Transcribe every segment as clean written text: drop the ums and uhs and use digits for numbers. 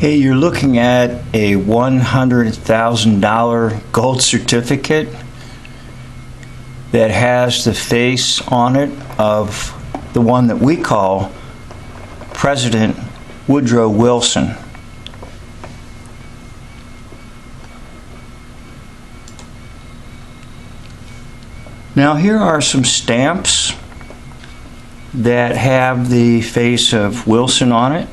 Hey, you're looking at a $100,000 gold certificate that has the face on it of the one that we call President Woodrow Wilson. Now here are some stamps that have the face of Wilson on it.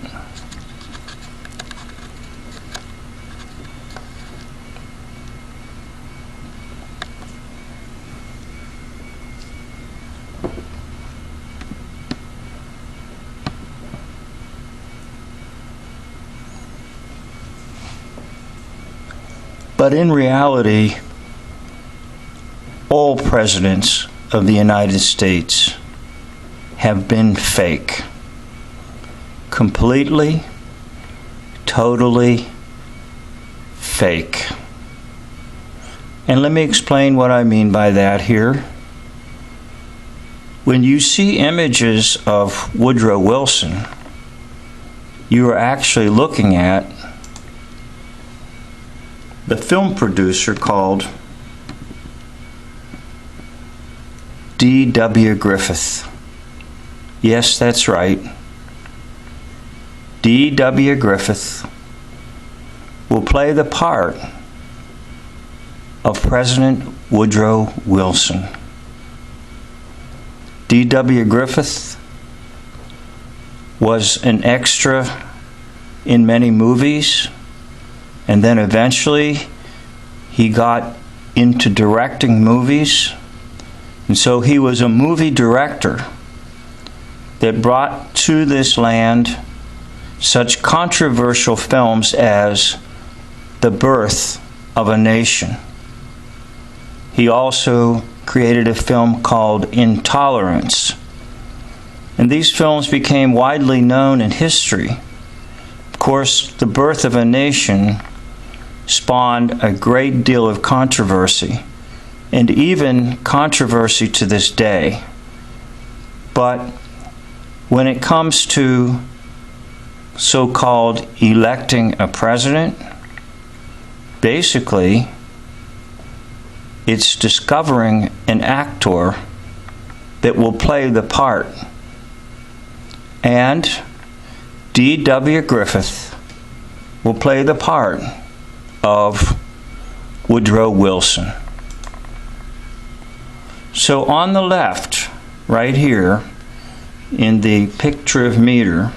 But in reality, all presidents of the United States have been fake. Completely, totally fake. And let me explain what I mean by that here. When you see images of Woodrow Wilson, you are actually looking at the film producer called D.W. Griffith. Yes, that's right. D.W. Griffith will play the part of President Woodrow Wilson. D.W. Griffith was an extra in many movies, and then eventually he got into directing movies. And so he was a movie director that brought to this land such controversial films as The Birth of a Nation. He also created a film called Intolerance. And these films became widely known in history. Of course, The Birth of a Nation spawned a great deal of controversy, and even controversy to this day. But when it comes to so-called electing a president, basically it's discovering an actor that will play the part. And D.W. Griffith will play the part of Woodrow Wilson. So on the left, right here, in the picture of meter,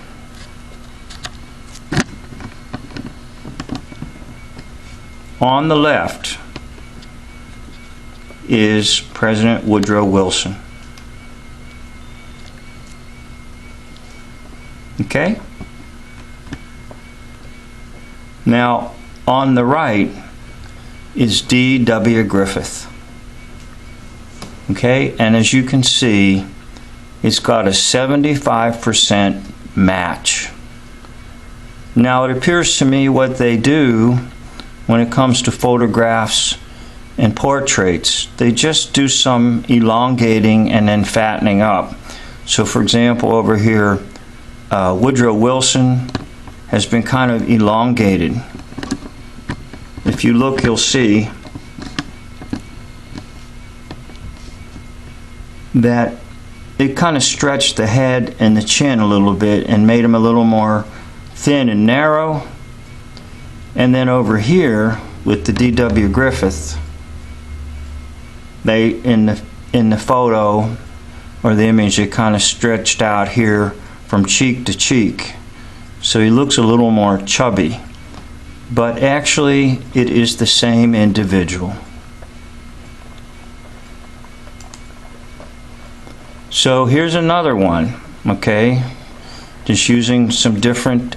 on the left is President Woodrow Wilson. Okay? Now, on the right is D.W. Griffith. Okay, and as you can see, it's got a 75% match. Now, it appears to me what they do when it comes to photographs and portraits, they just do some elongating and then fattening up. So, for example, over here, Woodrow Wilson has been kind of elongated. If you look, you'll see that it kind of stretched the head and the chin a little bit and made him a little more thin and narrow. And then over here with the D.W. Griffith, they in the photo or the image, it kind of stretched out here from cheek to cheek, so he looks a little more chubby, but actually it is the same individual. So here's another one, okay, just using some different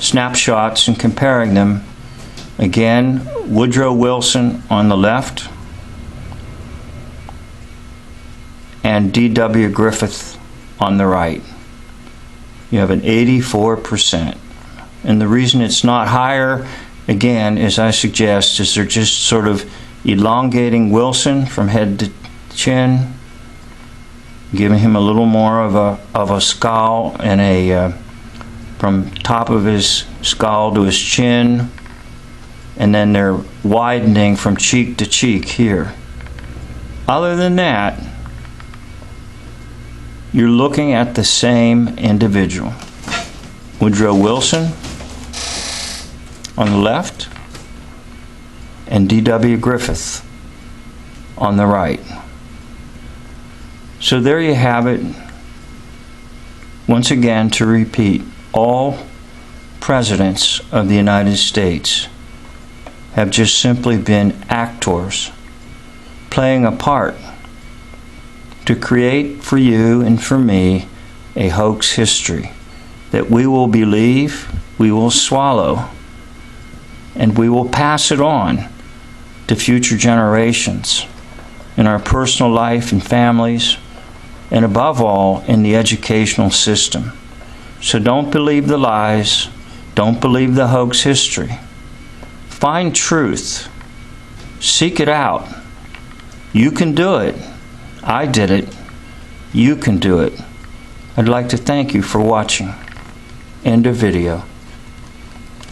snapshots and comparing them. Again, Woodrow Wilson on the left and D.W. Griffith on the right. You have an 84%. And the reason it's not higher, again, as I suggest, is they're just sort of elongating Wilson from head to chin, giving him a little more of a scowl and a from top of his skull to his chin, and then they're widening from cheek to cheek here. Other than that, you're looking at the same individual. Woodrow Wilson on the left, and D.W. Griffith on the right. So there you have it. Once again, to repeat, all presidents of the United States have just simply been actors playing a part to create for you and for me a hoax history that we will believe, we will swallow, and we will pass it on to future generations in our personal life and families, and above all, in the educational system. So don't believe the lies. Don't believe the hoax history. Find truth. Seek it out. You can do it. I did it. You can do it. I'd like to thank you for watching. End of video.